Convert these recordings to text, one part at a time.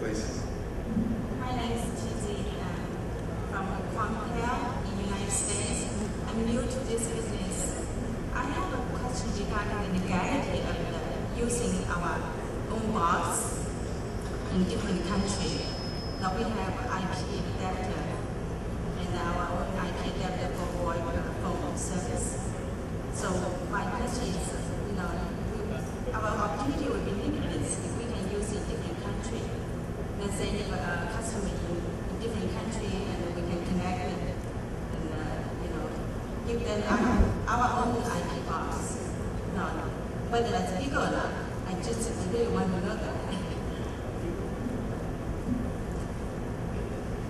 Please. My name is Tizi from Quantel in the United States. I'm new to this business. I have a question regarding the legality of using our own box in different countries. Now we have IP adapter and our own IP adapter for VoIP phone service. So my question is, our opportunity will be limited if we can use it in different countries. Let's say if a customer in different country and we can connect it and give them our own IP box. No, whether that's big or not, I just really want to know that.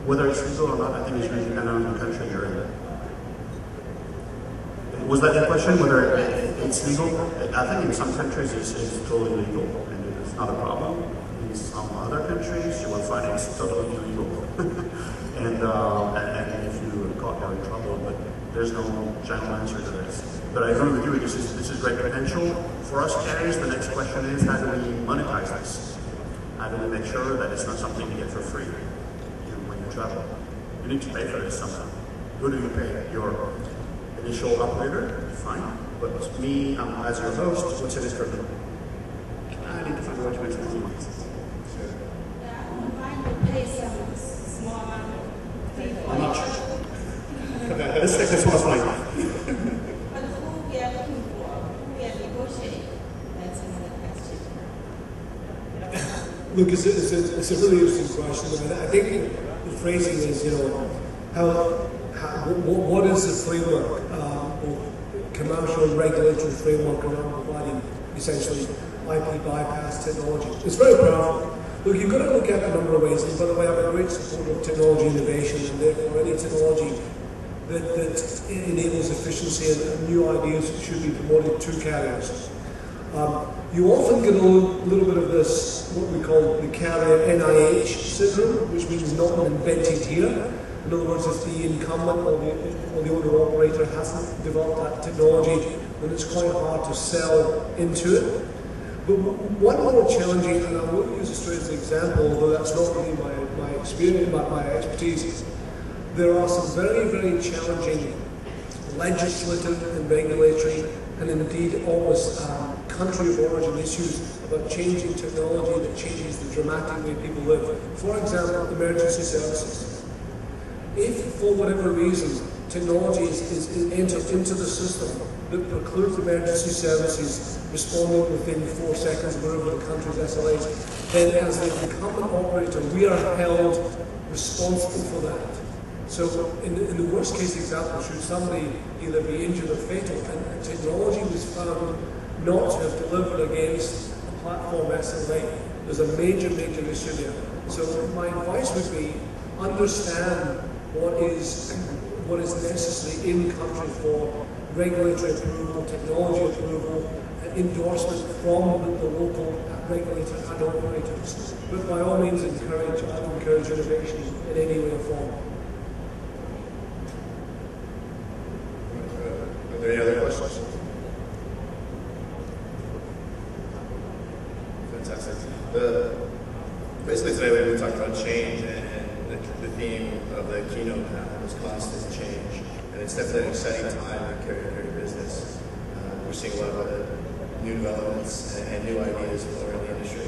Whether it's legal or not, I think it's really dependent on the country you're in. Was that your question? Whether it's legal? I think in some countries it's totally legal and it's not a problem. In some other countries you will find it's totally illegal. and if you caught, you're in trouble. But there's no general answer to this. But I agree with you. This is great potential for us carriers. The next question is, how do we monetize this? How do we make sure that it's not something you get for free when you travel? You need to pay for this somehow. Who do you pay? Your initial operator, fine. But me, as your host, what's it is for me? I need to find a way to explain it. I wouldn't mind to pay some small amount of fee for How much? it. Let's take this one as mine. But who we are looking for, who we are negotiating, that's another question. Look, it's a really interesting question. I think the phrasing is, what is the framework, commercial and regulatory framework around providing essentially IP bypass technology? It's very powerful. Look, you've got to look at it a number of ways. And by the way, I'm a great supporter of technology innovation, and therefore any technology that enables efficiency and new ideas should be promoted to carriers. You often get a little bit of this, what we call the carrier NIH syndrome, which means not invented here. In other words, if the incumbent or the owner-operator hasn't developed that technology, then it's quite hard to sell into it. But one more challenging, and I will use Australia as an example, although that's not really my experience, my expertise, there are some very, very challenging legislative and regulatory, and indeed almost country of origin issues about changing technology that changes the dramatic way people live. For example, emergency services. If, for whatever reason, technology is entered into the system that precludes emergency services responding within 4 seconds wherever the country's SLAs, then as the incumbent operator, we are held responsible for that. So in the worst case example, should somebody either be injured or fatal, and technology was found not to have delivered against a platform SLA, there's a major, major issue there. So my advice would be, understand what is necessary in country for regulatory approval, technology approval, endorsement from the local regulators and operators. But by all means, encourage innovation in any way or form. Are there any other questions? Fantastic. Basically today we talked about change, and the theme of the keynote panel was constant change. And it's definitely an exciting time in carrier business. We're seeing a lot of new developments and new ideas around the industry.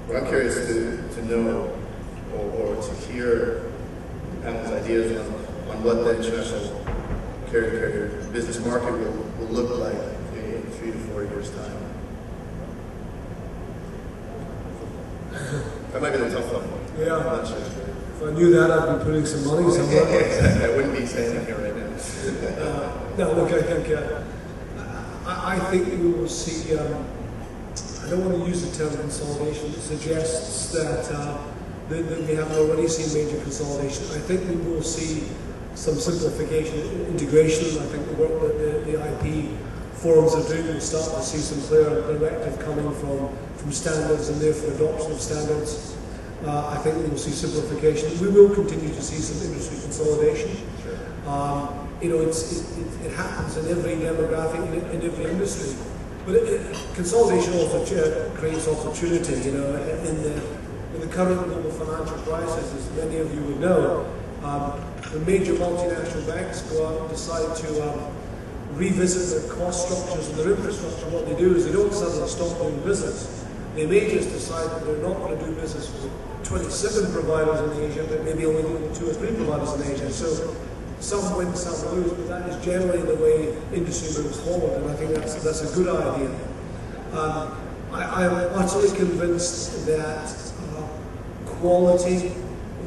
What I'm curious to know or to hear the panel's ideas on what the international carrier business market will look like in 3 to 4 years' time. That might be the tough one. Yeah. I'm not sure. If I knew that, I'd be putting some money somewhere. I wouldn't be standing here right now. No, look, I think we will see, I don't want to use the term consolidation. It suggests that we have already seen major consolidation. I think we will see some simplification, integration. I think the work that the IP forums are doing will start to see some clear directive coming from standards and therefore adoption of standards. I think we will see simplification. We will continue to see some industry consolidation. It happens in every demographic, in every industry. But consolidation also creates opportunity. with the current global financial crisis, as many of you would know, the major multinational banks go out and decide to revisit their cost structures and their infrastructure. What they do is they don't suddenly stop doing business. They may just decide that they're not going to do business with 27 providers in Asia, but maybe only doing 2 or 3 providers in Asia. So some win, some lose, but that is generally the way industry moves forward, and I think that's a good idea. I am utterly convinced that quality,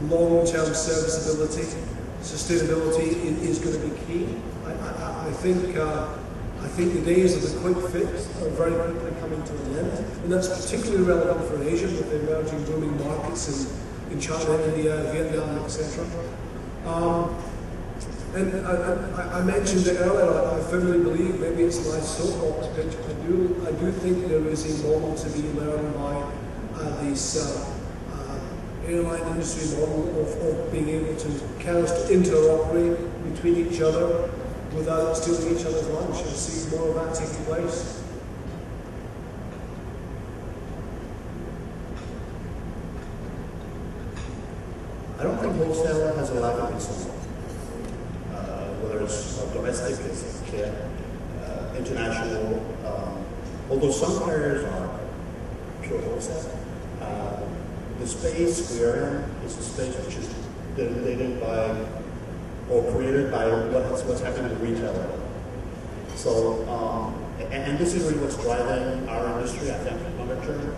long-term serviceability, sustainability is going to be key. I think the days of the quick fix are very quickly coming to an end, and that's particularly relevant for Asia with the emerging booming markets in China, India, Vietnam, etc. And I mentioned it earlier, I firmly believe, maybe it's my soapbox pitch, I do think there is a model to be learned by this airline industry model of being able to interoperate between each other without stealing each other's lunch. I see more of that taking place. I don't think wholesale has a lack of its own. Whether it's domestic, it's international, although some carriers are pure wholesale. The space we are in is a space which is delineated by or created by what's happening in the retail. So, and this is really what's driving our industry, I think, longer term.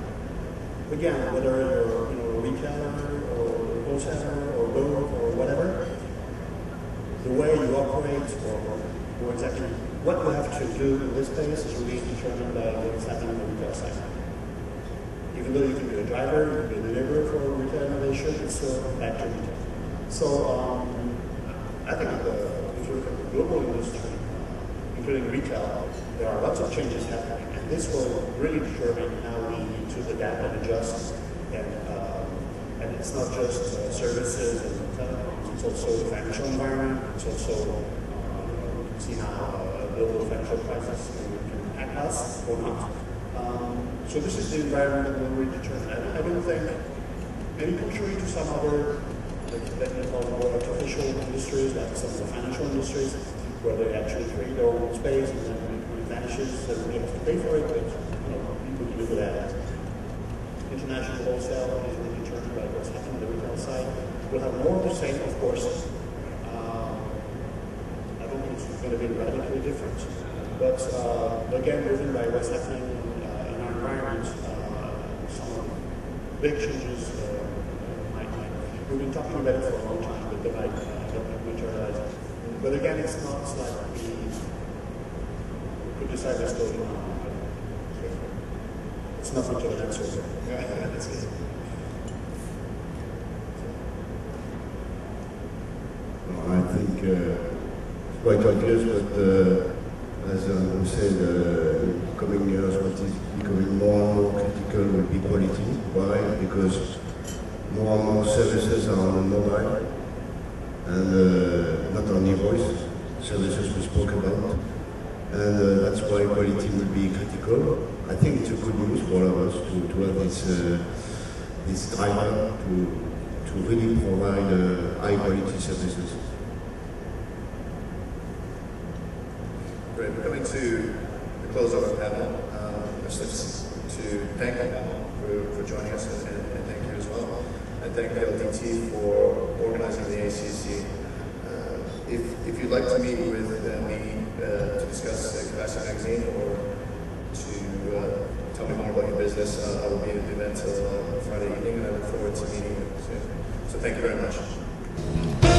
Again, whether you're a retailer or a wholesaler or both or whatever, the way you operate or exactly what you have to do in this space is really determined by what's happening on the retail side. Even though you can be a driver, you can be a deliverer for retail innovation, it's still back to retail. So I think if you look at the global industry, including retail, there are lots of changes happening, and this will really determine how we need to adapt and adjust. And it's not just services and telecoms, it's also the financial environment, it's also you can see how a global financial crisis can impact us or not. So this is the environment that will really determine. I don't think, maybe contrary to some other, like they call more artificial industries, like some of the financial industries, where they actually create their own space and then when it vanishes, everybody has to pay for it, but people live with that. International wholesale is really determined by what's happening on the retail side. We'll have more of the same, of course. I don't think it's going to be radically different. But again, driven by what's happening in our environment, some big changes might. We've been talking about it for a long time, but they might materialize. But again, it's not like we could decide what's going on. It's not much of an answer. Yeah, that's good. I think it's quite obvious, but as we said, coming years, what is becoming more and more critical will be quality. Why? Because more and more services are on the mobile, and not only voice services we spoke about, and that's why quality will be critical. I think it's a good news for all of us to have this driver to really provide high quality services. Great. We're coming to the close of our panel. Just to thank the panel for joining us and thank you as well. And thank LDT for organizing the ACC. If you'd like to meet with me to discuss Capacity Magazine or to tell me more about your business, I will be at the event Friday evening, and I look forward to meeting you soon. So thank you very much.